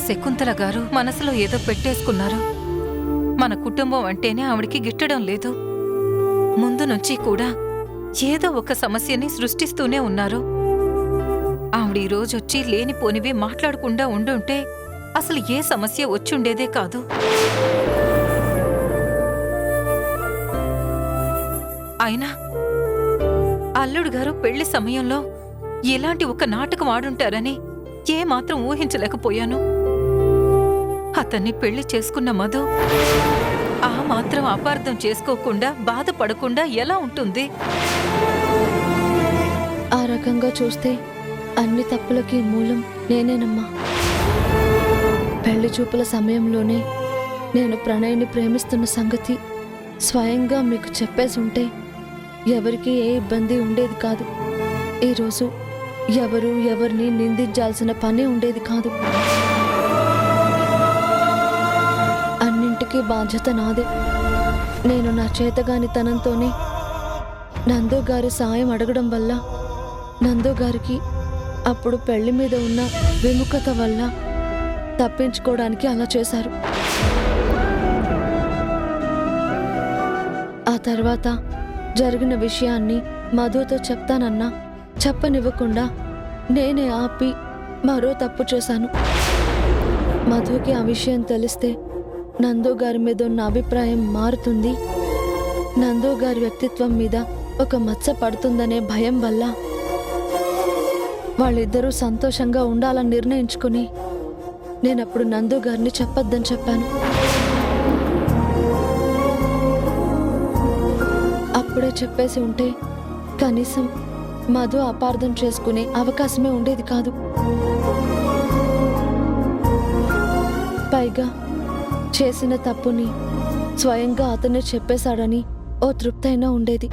శకుంతల గారు మనసులో ఏదో పెట్టేసుకున్నారు. మన కుటుంబం అంటేనే ఆవిడికి గిట్టడం లేదు. ముందు నుంచి కూడా ఏదో ఒక సమస్యని సృష్టిస్తూనే ఉన్నారు. ఆవిడ ఈ రోజొచ్చి లేనిపోనివి మాట్లాడకుండా ఉండుంటే అసలు ఏ సమస్య వచ్చుండేదే కాదు. అయినా అల్లుడు గారు పెళ్లి సమయంలో ఇలాంటి ఒక నాటకం ఆడుంటారని ఏమాత్రం ఊహించలేకపోయాను. అతన్ని పెళ్లి చేసుకున్న మధు ఆ మాత్రం అపార్థం చేసుకోకుండా బాధపడకుండా ఎలా ఉంటుంది? ఆ రకంగా చూస్తే అన్ని తప్పులకి మూలం నేనేనమ్మా. పెళ్లి చూపుల సమయంలోనే నేను ప్రణయ్ని ప్రేమిస్తున్న సంగతి స్వయంగా మీకు చెప్పేసి ఉంటే ఎవరికీ ఏ ఇబ్బంది ఉండేది కాదు. ఈరోజు ఎవరు ఎవరిని నిందించాల్సిన పని ఉండేది కాదు. అన్నింటికీ బాధ్యత నాదే. నేను నా చేతగానితనంతోనే నందు గారి సాయం అడగడం వల్ల నందు గారికి అప్పుడు పెళ్లి మీద ఉన్న విముఖత వల్ల తప్పించుకోవడానికి అలా చేశారు. ఆ తర్వాత జరిగిన విషయాన్ని మధుతో చెప్తానన్నా చెప్పనివ్వకుండా నేనే ఆపి మరో తప్పు చేశాను. మధుకి ఆ విషయం తెలిస్తే నందు గారి మీద ఉన్న అభిప్రాయం మారుతుంది, నందు గారి వ్యక్తిత్వం మీద ఒక మచ్చ పడుతుందనే భయం వల్ల వాళ్ళిద్దరూ సంతోషంగా ఉండాలని నిర్ణయించుకుని నేనప్పుడు నందు గారిని చెప్పొద్దని చెప్పాను. అప్పుడే చెప్పేసి ఉంటే కనీసం మధు అపార్థం చేసుకునే అవకాశమే ఉండేది కాదు. పైగా చేసిన తప్పుని స్వయంగా అతనే చెప్పేశాడని ఓ తృప్తైనా ఉండేది.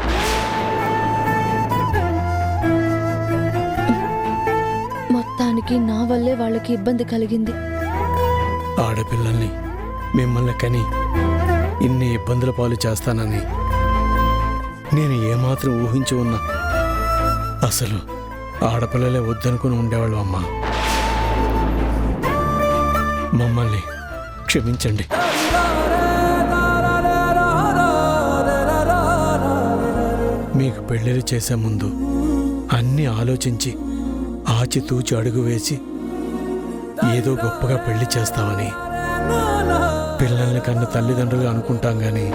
మొత్తానికి నా వల్లే వాళ్ళకి ఇబ్బంది కలిగింది. ఆడపిల్లల్ని మిమ్మల్ని కని ఇన్ని ఇబ్బందుల పాలు చేస్తానని నేను ఏమాత్రం ఊహించి ఉన్నా. అసలు ఆడపిల్లలే వద్దనుకుని ఉండేవాళ్ళు అమ్మా. మమ్మల్ని క్షమించండి. మీకు పెళ్ళిళ్ళు చేసే ముందు అన్నీ ఆలోచించి ఆచితూచి అడుగు వేసి ఏదో గొప్పగా పెళ్లి చేస్తామని పిల్లల్ని కన్న తల్లిదండ్రులు అనుకుంటాం గాని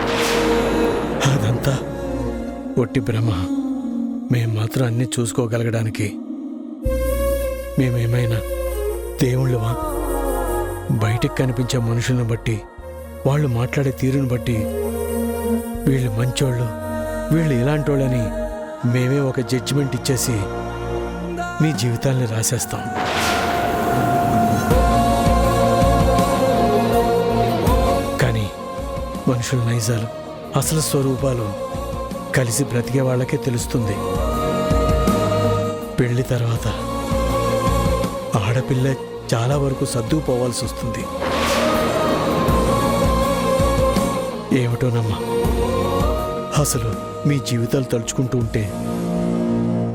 అదంతా ఒట్టి భ్రమ. మేం మాత్రం అన్నీ చూసుకోగలగడానికి మేమేమైనా దేవుళ్ళవా? బయటికి కనిపించే మనుషులను బట్టి, వాళ్ళు మాట్లాడే తీరును బట్టి వీళ్ళు మంచోళ్ళు, వీళ్ళు ఇలాంటోళ్ళని మేమే ఒక జడ్జిమెంట్ ఇచ్చేసి మీ జీవితాల్ని రాసేస్తాం. కానీ మనుషుల నైజాలు, అసలు స్వరూపాలు కలిసి బ్రతికే వాళ్ళకే తెలుస్తుంది. పెళ్లి తర్వాత ఆడపిల్ల చాలా వరకు సర్దుకుపోవాల్సి వస్తుంది. ఏమిటోనమ్మా, అసలు మీ జీవితాలు తలుచుకుంటూ ఉంటే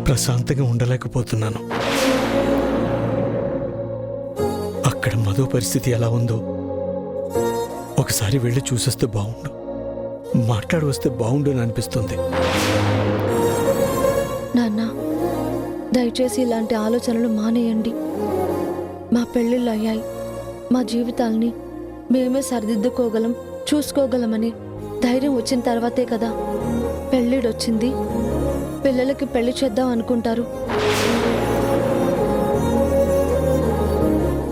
ప్రశాంతంగా ఉండలేకపోతున్నాను. అక్కడ మధు పరిస్థితి ఎలా ఉందో ఒకసారి వెళ్ళి చూసేస్తే బాగుండు, మాట్లాడి వస్తే బాగుండు అని అనిపిస్తుంది. నాన్న, దయచేసి ఇలాంటి ఆలోచనలు మానేయండి. మా పెళ్ళిళ్ళు అయ్యాయి, మా జీవితాల్ని మేమే సరిదిద్దుకోగలం, చూసుకోగలమని ధైర్యం వచ్చిన తర్వాతే కదా పెళ్ళిడొచ్చింది. పిల్లలకి పెళ్లి చేద్దాం అనుకుంటారు.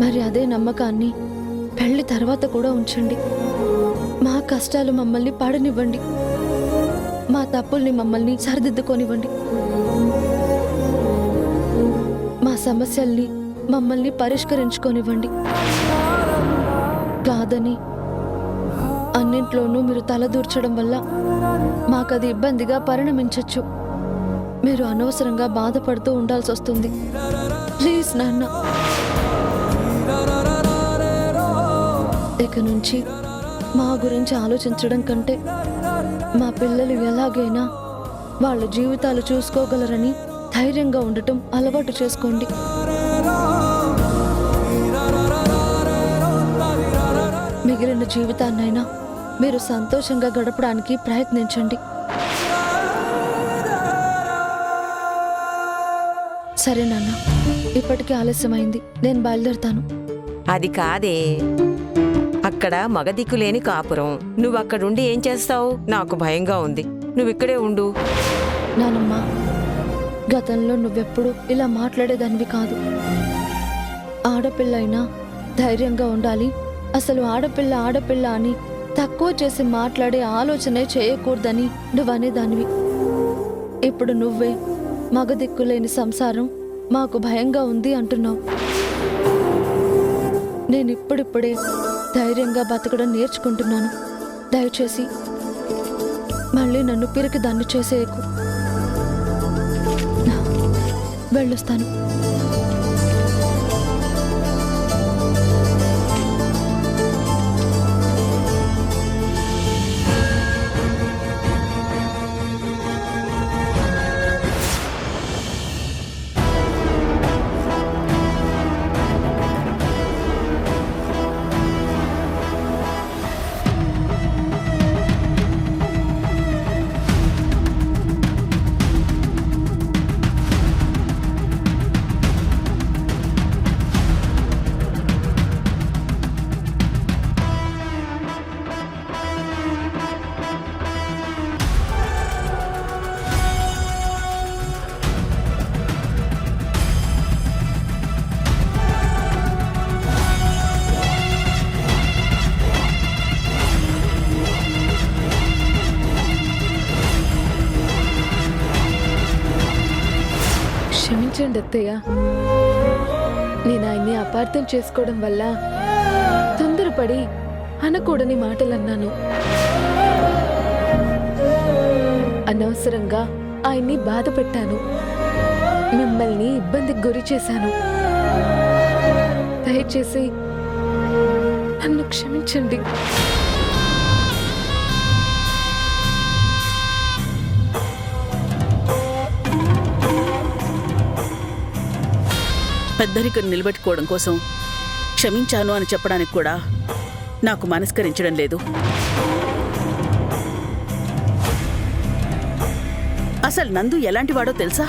మరి అదే నమ్మకాన్ని పెళ్లి తర్వాత కూడా ఉంచండి. మా కష్టాలు మమ్మల్ని పడనివ్వండి, మా తప్పుల్ని మమ్మల్ని సరిదిద్దుకోనివ్వండి, మా సమస్యల్ని మమ్మల్ని పరిష్కరించుకోనివ్వండి. కాదని అన్నింట్లోనూ మీరు తలదూర్చడం వల్ల మాకది ఇబ్బందిగా పరిణమించచ్చు. మీరు అనవసరంగా బాధపడుతూ ఉండాల్సి వస్తుంది. ప్లీజ్ నాన్న, ఇక నుంచి మా గురించి ఆలోచించడం కంటే మా పిల్లలు ఎలాగైనా వాళ్ళ జీవితాలు చూసుకోగలరని ధైర్యంగా ఉండటం అలవాటు చేసుకోండి. మిగిలిన జీవితాన్నైనా మీరు సంతోషంగా గడపడానికి ప్రయత్నించండి. సరే నాన్న, ఇప్పటికే ఆలస్యమైంది, నేను బయలుదేరుతాను. అది కాదే, అక్కడ మగదిక్కులేని కాపురం. నువ్వక్కడుండి ఏం చేస్తావు? నాకు భయంగా ఉంది. నువ్విక్కడే ఉండు. నానమ్మ, గతంలో నువ్వెప్పుడు ఇలా మాట్లాడేదానివి కాదు. ఆడపిల్ల అయినా ధైర్యంగా ఉండాలి, అసలు ఆడపిల్ల ఆడపిల్ల అని తక్కువ చేసి మాట్లాడే ఆలోచనే చేయకూడదని నువ్వనేదానివి. ఇప్పుడు నువ్వే మగదిక్కులేని సంసారం మాకు భయంగా ఉంది అంటున్నావు. నేనిప్పుడిప్పుడే ధైర్యంగా బతకడం నేర్చుకుంటున్నాను. దయచేసి మళ్ళీ నన్ను పిరికి దాన్ని చేసేయకు. వెళ్ళొస్తాను. క్షమించండి అత్తయ్య, నేను ఆయన్ని అపార్థం చేసుకోవడం వల్ల తొందరపడి అనకూడని మాటలన్నాను. అనవసరంగా ఆయన్ని బాధ పెట్టాను, మిమ్మల్ని ఇబ్బందికి గురి చేశాను. దయచేసి నన్ను క్షమించండి. పెద్దరికను నిలబెట్టుకోవడం కోసం క్షమించాను అని చెప్పడానికి కూడా నాకు మనస్కరించడం లేదు. అసలు నందు ఎలాంటి వాడో తెలుసా?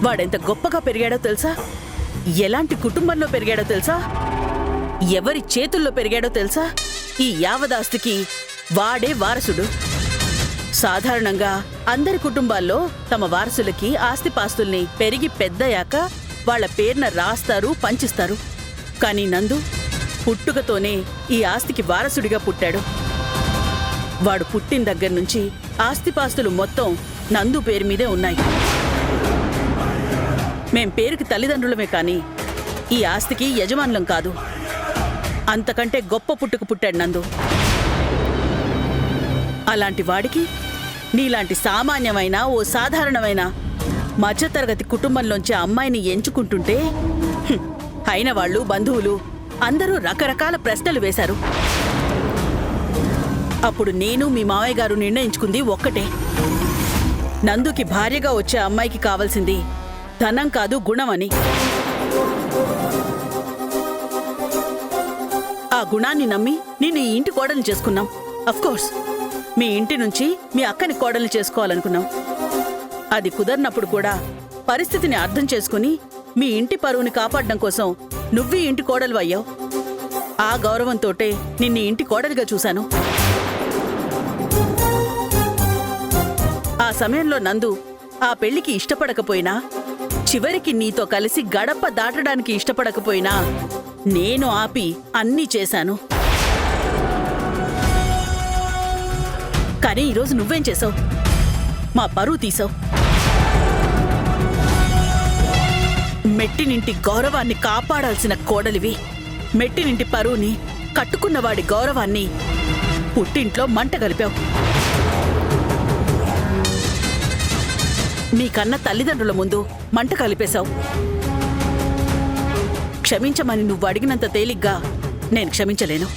వాడెంత గొప్పగా పెరిగాడో తెలుసా? ఎలాంటి కుటుంబంలో పెరిగాడో తెలుసా? ఎవరి చేతుల్లో పెరిగాడో తెలుసా? ఈ యావదాస్తికి వాడే వారసుడు. సాధారణంగా అందరి కుటుంబాల్లో తమ వారసులకి ఆస్తిపాస్తుల్ని పెరిగి పెద్దయాక వాళ్ల పేరున రాస్తారు, పంచిస్తారు. కానీ నందు పుట్టుకతోనే ఈ ఆస్తికి వారసుడిగా పుట్టాడు. వాడు పుట్టిన దగ్గర నుంచి ఆస్తిపాస్తులు మొత్తం నందు పేరు మీదే ఉన్నాయి. మేం పేరుకి తల్లిదండ్రులమే కానీ ఈ ఆస్తికి యజమానులం కాదు. అంతకంటే గొప్ప పుట్టుకు పుట్టాడు నందు. అలాంటి వాడికి నీలాంటి సామాన్యమైన ఓ సాధారణమైన మధ్యతరగతి కుటుంబంలోంచి అమ్మాయిని ఎంచుకుంటుంటే అయిన వాళ్ళు, బంధువులు అందరూ రకరకాల ప్రశ్నలు వేశారు. అప్పుడు నేను మీ మావయ్య గారు నిర్ణయించుకుంది ఒక్కటే, నందుకి భార్యగా వచ్చే అమ్మాయికి కావాల్సింది ధనం కాదు, గుణం అని. ఆ గుణాన్ని నమ్మి నిన్ను ఈ ఇంటి కోడల్ని చేసుకున్నాం. అఫ్కోర్స్ మీ ఇంటి నుంచి మీ అక్కని కోడల్ని చేసుకోవాలనుకున్నాం. అది కుదరినప్పుడు కూడా పరిస్థితిని అర్థం చేసుకుని మీ ఇంటి పరువుని కాపాడడం కోసం నువ్వీ ఇంటి కోడలు అయ్యావు. ఆ గౌరవంతోటే నిన్ను ఇంటి కోడలిగా చూశాను. ఆ సమయంలో నందు ఆ పెళ్లికి ఇష్టపడకపోయినా, చివరికి నీతో కలిసి గడప దాటడానికి ఇష్టపడకపోయినా నేను ఆపి అన్నీ చేశాను. కానీ ఈరోజు నువ్వేం చేసావు? మా పరువు తీసావు. మెట్టినింటి గౌరవాన్ని కాపాడాల్సిన కోడలివి మెట్టినింటి పరువుని, కట్టుకున్నవాడి గౌరవాన్ని పుట్టింట్లో మంట కలిపావు. మీకన్న తల్లిదండ్రుల ముందు మంట కలిపేశావు. క్షమించమని నువ్వు అడిగినంత తేలిగ్గా నేను క్షమించలేను.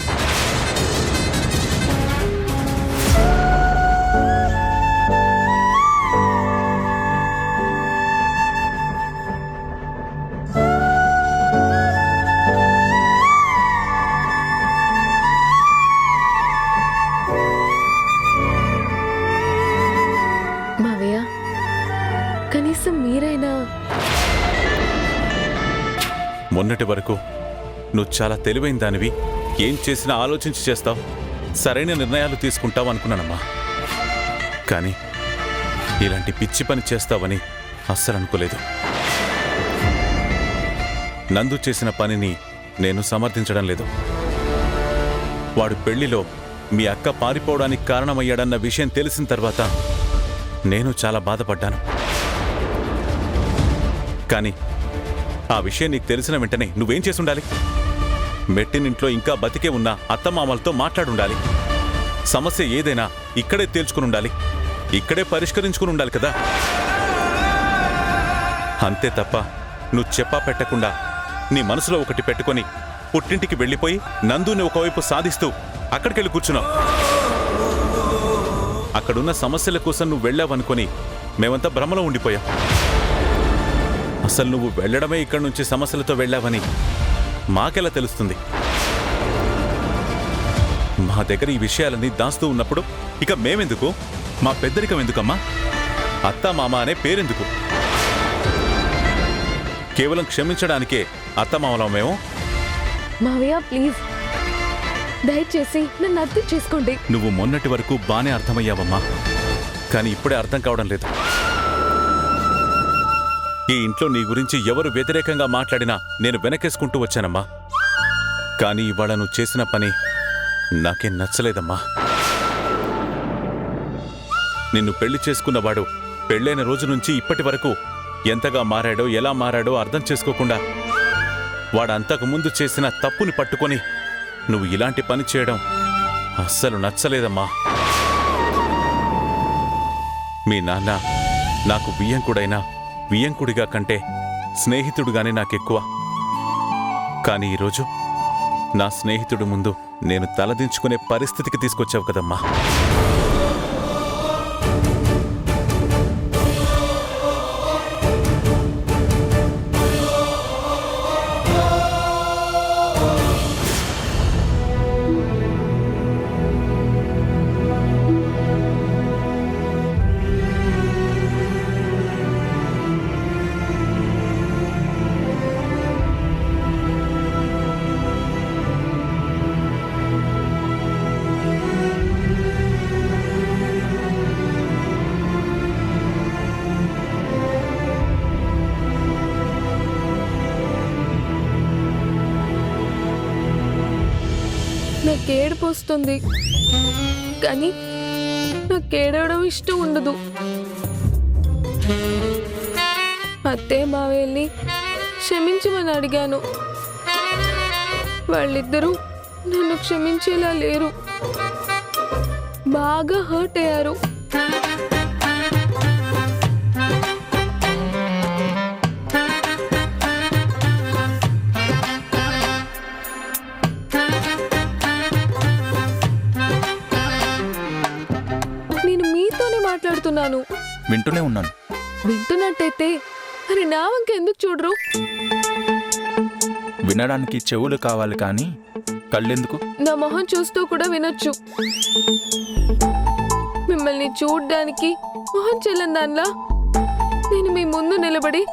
కనీసం మీరైనా మొన్నటి వరకు నువ్వు చాలా తెలివైన దానివి, ఏం చేసినా ఆలోచించి చేస్తావు, సరైన నిర్ణయాలు తీసుకుంటావు అనుకున్నానమ్మా. కానీ ఇలాంటి పిచ్చి పని చేస్తావని అస్సలు అనుకోలేదు. నందు చేసిన పనిని నేను సమర్థించడం లేదు. వాడు పెళ్లిలో మీ అక్క పారిపోవడానికి కారణమయ్యాడన్న విషయం తెలిసిన తర్వాత నేను చాలా బాధపడ్డాను. కానీ ఆ విషయం నీకు తెలిసిన వెంటనే నువ్వేం చేసుండాలి? మెట్టినింట్లో ఇంకా బతికే ఉన్న అత్తమామలతో మాట్లాడుండాలి. సమస్య ఏదైనా ఇక్కడే తేల్చుకుని ఉండాలి, ఇక్కడే పరిష్కరించుకుని ఉండాలి కదా. అంతే తప్ప నువ్వు చెప్పా పెట్టకుండా నీ మనసులో ఒకటి పెట్టుకొని పుట్టింటికి వెళ్ళిపోయి నందుని ఒకవైపు సాధిస్తూ అక్కడికెళ్ళి కూర్చున్నావు. అక్కడున్న సమస్యల కోసం నువ్వు వెళ్ళావనుకొని మేమంతా భ్రమలో ఉండిపోయాం. అసలు నువ్వు వెళ్ళడమే ఇక్కడి నుంచి సమస్యలతో వెళ్ళావని మాకెలా తెలుస్తుంది? మా దగ్గర ఈ విషయాలన్నీ దాస్తూ ఉన్నప్పుడు ఇక మేమెందుకు, మా పెద్దరికం ఎందుకమ్మా? అత్తా మామ అనే పేరెందుకు? కేవలం క్షమించడానికే అత్తమామలం మేము. మావయ్య ప్లీజ్ దయచేసి నన్ను అర్థం చేసుకోండి. నువ్వు మొన్నటి వరకు బానే అర్థమయ్యావమ్మా, కానీ ఇప్పుడే అర్థం కావడం లేదు. ఈ ఇంట్లో నీ గురించి ఎవరు వ్యతిరేకంగా మాట్లాడినా నేను వెనకేసుకుంటూ వచ్చానమ్మా. కానీ ఇవాళ నువ్వు చేసిన పని నాకేం నచ్చలేదమ్మా. నిన్ను పెళ్లి చేసుకున్నవాడు పెళ్ళైన రోజు నుంచి ఇప్పటి వరకు ఎంతగా మారాడో ఎలా మారాడో అర్థం చేసుకోకుండా వాడు అంతకుముందు చేసిన తప్పుని పట్టుకొని నువ్వు ఇలాంటి పని చేయడం అస్సలు నచ్చలేదమ్మా. మీ నాన్న నాకు వియ్యంకుడైనా వియ్యంకుడిగా కంటే స్నేహితుడుగానే నాకెక్కువ. కానీ ఈరోజు నా స్నేహితుడి ముందు నేను తలదించుకునే పరిస్థితికి తీసుకొచ్చావు కదమ్మా. నాకేడుపు వస్తుంది, కానీ నాకేడవడం ఇష్టం ఉండదు. అత్తే మావేల్ని క్షమించమని అడిగాను. వాళ్ళిద్దరూ నన్ను క్షమించేలా లేరు, బాగా హర్ట్ అయ్యారు. నేను మీతోనే మాట్లాడుతున్నాను. వింటూనే ఉన్నాను. వింటున్నట్టయితే మరి నా వంక ఎందుకు చూడరు? వినడానికి చెవులు కావాలి కానీ కళ్ళెందుకు? నా మొహం చూస్తూ కూడా వినొచ్చు. మిమ్మల్ని చూడ్డానికి మొహం చెల్లని దానిలా నేను మీ ముందు నిలబడి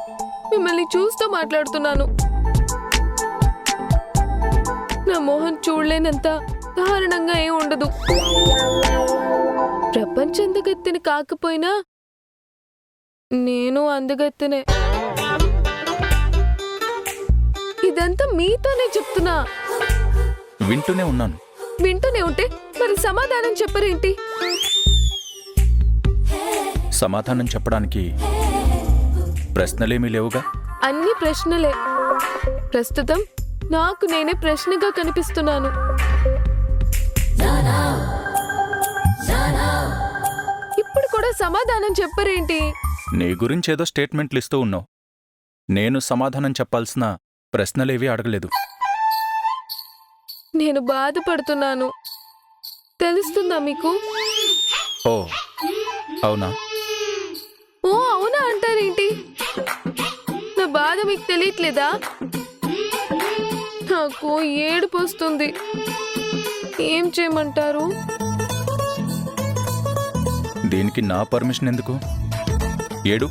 మిమ్మల్ని చూస్తూ మాట్లాడుతున్నాను. నా మొహం చూడలేనంత దారుణంగా ఏం ఉండదు. ప్రపంచ అందగత్తెని కాకపోయినా నేను అందగత్తెనే. ఇదంతా మీతోనే చెప్తున్నా. వింటూనే ఉన్నాను. వింటూనే ఉంటే మరి సమాధానం చెప్పరేంటి? సమాధానం చెప్పడానికి ప్రశ్నలేమీ లేవుగా. అన్ని ప్రశ్నలే. ప్రస్తుతం నాకు నేనే ప్రశ్నగా కనిపిస్తున్నాను. ఇప్పుడు కూడా సమాధానం చెప్పరేంటి? నీ గురించి ఏదో స్టేట్మెంట్లు ఇస్తూ ఉన్నావు. నేను సమాధానం చెప్పాల్సిన ప్రశ్నలేవీ అడగలేదు. నేను బాధపడుతున్నాను, తెలుస్తుందా మీకు? ఓ అవునా? ఓ అవునా అంటారేంటి? నా బాధ మీకు తెలియట్లేదా? నాకు ఏడుపు వస్తుంది. ఏం చేయమంటారు? దీనికి నా పర్మిషన్ ఎందుకు? ఏడు.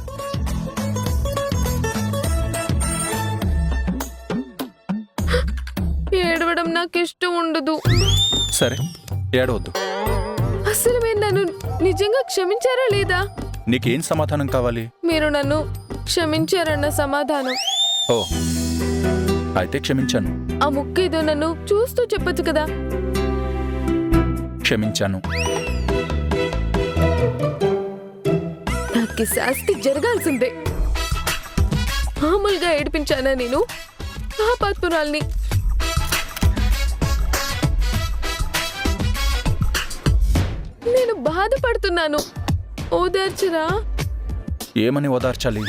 ఏడవడం నాకు ఇష్టం ఉండదు. సరే ఏడవద్దు. అసలు మీరు నన్ను నిజంగా క్షమించారా లేదా? నీకేం సమాధానం కావాలి? మీరు నన్ను క్షమించారన్న సమాధానం. ఓ అయితే క్షమించాను. ఆ ముక్క ఏదో నన్ను చూస్తూ చెప్పొచ్చు కదా. క్షమించాను. నాకు శాస్తి జరగాల్సిందే. మామూలుగా ఏడిపించానా నేను? పాపాత్మురాల్ని. నేను బాధపడుతున్నాను, ఓదార్చరా? ఏమని ఓదార్చాలి?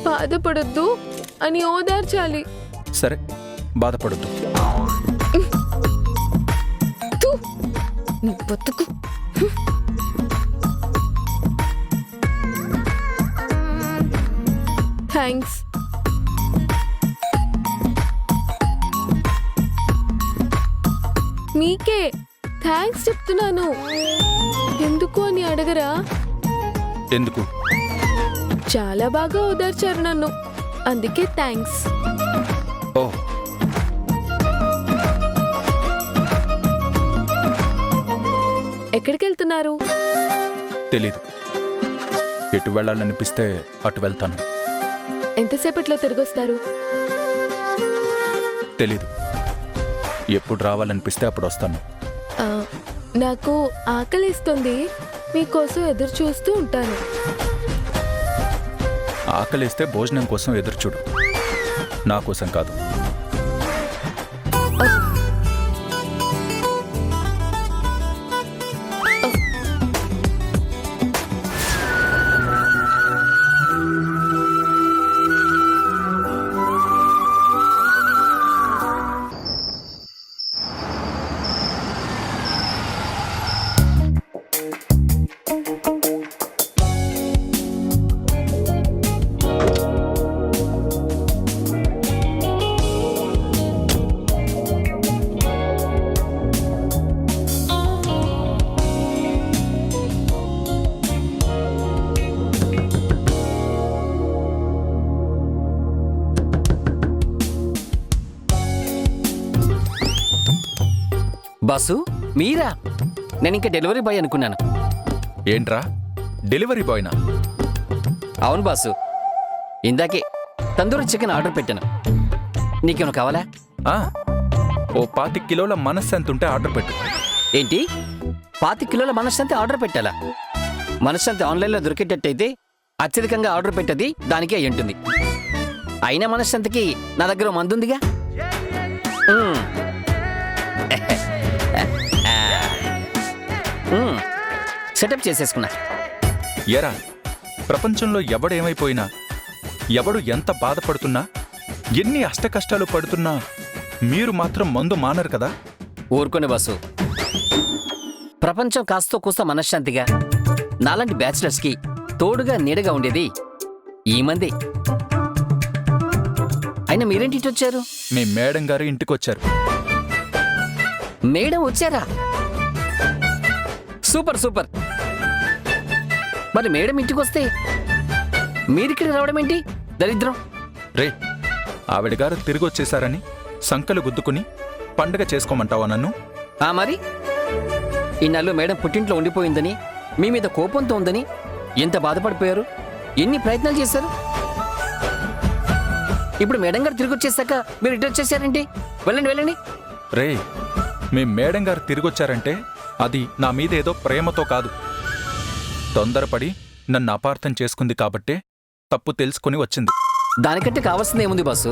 బాధపడొద్దు అని ఓదార్చాలి. సరే బాధపడొద్దు. తు, నీ బతుకు. థ్యాంక్స్. మీకే థ్యాంక్స్ చెప్తున్నాను. ఎందుకు అని అడగరా? ఎందుకు? చాలా బాగా ఓదార్చారు నన్ను, అందుకే థ్యాంక్స్. ఓ ఎక్కడికి వెళ్తున్నారు? తెలీదు. ఎటు వెళ్ళాలనిపిస్తే అటు వెళ్తాను. ఎంతసేపట్లో తిరిగొస్తారు? తెలీదు. ఎప్పుడు రావాలనిపిస్తే అప్పుడు వస్తాను. ఆ, నాకు ఆకలిస్తుంది, మీకోసం ఎదురు చూస్తూ ఉంటాను. ఆకలేస్తే భోజనం కోసం ఎదురుచూడు, నా కోసం కాదు. బాసు మీరా? నేను ఇంకా డెలివరీ బాయ్ అనుకున్నాను. ఏంట్రా డెలివరీ బాయ్నా? అవును బాసు, ఇందాకే తందూరి చికెన్ ఆర్డర్ పెట్టాను. నీకేమైనా కావాలా? ఆ, ఓ 25 కిలోల మనశ్శాంతి ఉంటే ఆర్డర్ పెట్టు. ఏంటి 25 కిలోల మనశ్శాంతి ఆర్డర్ పెట్టాలా? మనశ్శాంతి ఆన్లైన్లో దొరికేటట్టయితే అత్యధికంగా ఆర్డర్ పెట్టేది దానికే అయి ఉంటుంది. అయినా మనశ్శాంతికి నా దగ్గర మందుందిగా. సెటప్ చేసేసుకున్నా. ఎరా, ప్రపంచంలో ఎవడేమైపోయినా, ఎవడు ఎంత బాధపడుతున్నా, ఎన్ని అష్టకష్టాలు పడుతున్నా మీరు మాత్రం మందు మానరు కదా? ఊరుకునే బాసు, ప్రపంచం కాస్తో కూస్తో మనశ్శాంతిగా నాలాంటి బ్యాచిలర్స్కి తోడుగా నీడగా ఉండేది ఈ మంది. అయినా మీరేంటి ఇటు వచ్చారు? మీ మేడం గారు ఇంటికొచ్చారు. మేడం వచ్చారా? Super super. మరి మేడం ఇంటికి వస్తే మీరిక్కడికి రావడం ఏంటి? దరిద్రం. రే, ఆవిడ గారు తిరిగి వచ్చేశారని సంకలు గుద్దుకుని పండగ చేసుకోమంటావా నన్ను? మరి ఇన్నాళ్ళు మేడం పుట్టింట్లో ఉండిపోయిందని, మీ మీద కోపంతో ఉందని ఎంత బాధపడిపోయారు, ఎన్ని ప్రయత్నాలు చేశారు. ఇప్పుడు మేడం గారు తిరిగి వచ్చేసాక మీరు ఇటు వచ్చేసారేంటి? వెళ్ళండి వెళ్ళండి. రే, మీ మేడం గారు తిరిగొచ్చారంటే అది నా మీద ఏదో ప్రేమతో కాదు, తొందరపడి నన్ను అపార్థం చేసుకుంది కాబట్టే తప్పు తెలుసుకుని వచ్చింది. దానికంటే కావాల్సింది ఏముంది బాసు?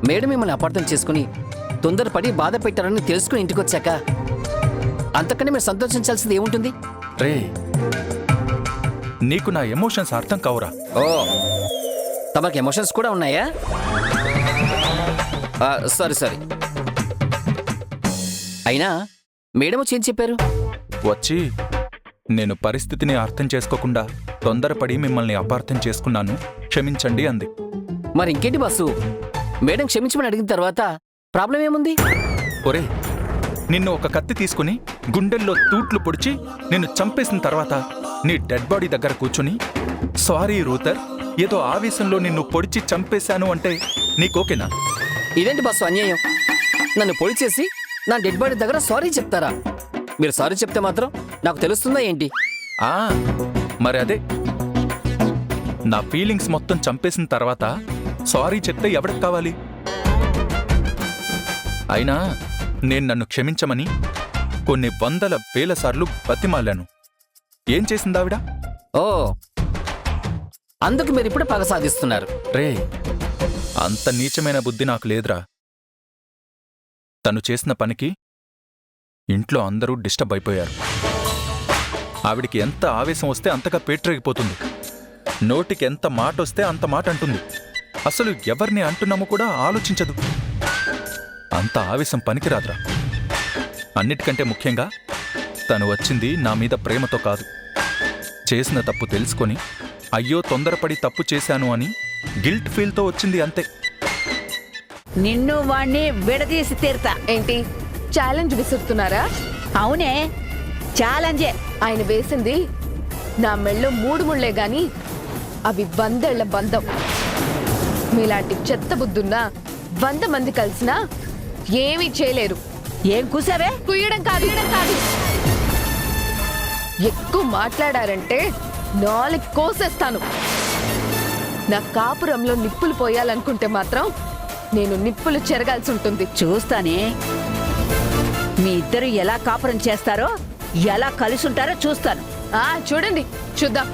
మేడం మిమ్మల్ని అపార్థం చేసుకుని తొందరపడి బాధ పెట్టారని తెలుసుకుని ఇంటికి వచ్చాక అంతకన్నా మీరు సంతోషించాల్సింది ఏముంటుంది? రే, నీకు నా ఎమోషన్స్ అర్థం కావురా. ఓ, తమకు ఎమోషన్స్ కూడా ఉన్నాయా? Sorry sorry. అయినా మేడం వచ్చి ఏం చెప్పారు? వచ్చి నేను పరిస్థితిని అర్థం చేసుకోకుండా తొందరపడి మిమ్మల్ని అపార్థం చేసుకున్నాను, క్షమించండి అంది. మరి ఇంకేంటి బాసు, మేడం క్షమించమని అడిగిన తర్వాత ప్రాబ్లం ఏముంది? ఒరే, నిన్ను ఒక కత్తి తీసుకుని గుండెల్లో తూట్లు పొడిచి నిన్ను చంపేసిన తర్వాత నీ డెడ్ బాడీ దగ్గర కూర్చుని సారీ రూతర్, ఏదో ఆవేశంలో నిన్ను పొడిచి చంపేశాను అంటే నీకోకేనా? ఇదేంటి బస్సు అన్యాయం? నన్ను పొడి చేసి నా డెడ్ బాడీ దగ్గర సారీ చెప్తారా? మీరు సారీ చెప్తే మాత్రం నాకు తెలుస్తుందా ఏంటి? ఆ మరి అదే, నా ఫీలింగ్స్ మొత్తం చంపేసిన తర్వాత సారీ చెప్తే ఎవరికి కావాలి? అయినా నేను నన్ను క్షమించమని కొన్ని వందల వేల సార్లు బతిమాలాను. ఏం చేసింది ఆవిడ? ఓ, అందుకు మీరు ఇప్పుడు పగ సాధిస్తున్నారు. రే, అంత నీచమైన బుద్ధి నాకు లేదురా. తను చేసిన పనికి ఇంట్లో అందరూ డిస్టర్బ్ అయిపోయారు. ఆవిడికి ఎంత ఆవేశం వస్తే అంతగా పేట్రేగిపోతుంది. నోటికి ఎంత మాట వస్తే అంత మాట అంటుంది. అసలు ఎవరిని అంటున్నామో కూడా ఆలోచించదు. అంత ఆవేశం పనికిరాదురా. అన్నిటికంటే ముఖ్యంగా తను వచ్చింది నా మీద ప్రేమతో కాదు. చేసిన తప్పు తెలుసుకొని అయ్యో తొందరపడి తప్పు చేశాను అని గిల్ట్ ఫీల్తో వచ్చింది, అంతే. నిన్ను వాణ్ణి విడదీసి తీరుతా. ఏంటి ఛాలెంజ్ విసురుతున్నారా? అవునే, ఛాలెంజే. ఆయన వేసింది నా మెళ్ళో 3 ముళ్ళే గాని అవి 100 ఏళ్ల బంధం. మీలాంటి చెత్త బుద్ధున్నా 100 మంది కలిసినా ఏమీ చేయలేరు. ఏం కూసావే? కుయ్యడం కాదు. ఎక్కువ మాట్లాడారంటే 4 కోసేస్తాను. నా కాపురంలో నిప్పులు పోయాలనుకుంటే మాత్రం నేను నిప్పులు చెరగాల్సి ఉంటుంది. చూస్తానే, మీ ఇద్దరు ఎలా కాపురం చేస్తారో, ఎలా కలిసి ఉంటారో చూస్తాను. చూడండి, చూద్దాం.